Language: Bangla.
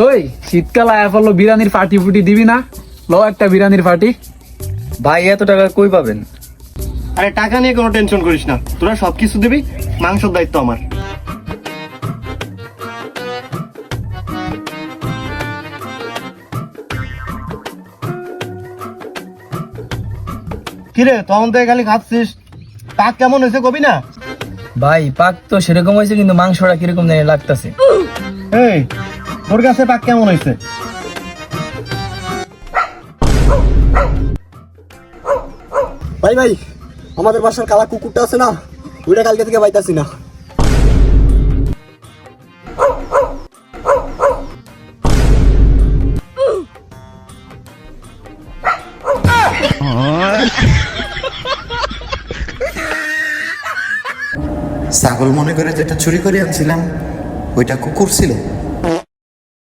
ওই শীতকাল আয়া পড়লো, বিরিয়ানির পার্টি ফুটি দিবি না? লো একটা বিরিয়ানির পার্টি। ভাই এত টাকা কই পাবেন? আরে টাকা নিয়ে কোনো টেনশন করিস না, তোরা সবকিছু দিবি, মাংসের দায়িত্ব আমার। কিরে তখন তো খালি খাচ্ছিস, পাক কেমন হয়েছে কবি না? ভাই পাক তো সেরকম হয়েছে, কিন্তু মাংসটা কিরকম জানি লাগতেছে। এই তোর কাছে পাক কেমন হয়েছে? ভাই ভাই, আমাদের বাসার কালা কুকুরটা আছে না, ওইটা কালকে থেকে পাইতাছি না। ছাগল মনে করে যেটা চুরি করে আনছিলাম ওইটা কুকুর ছিল।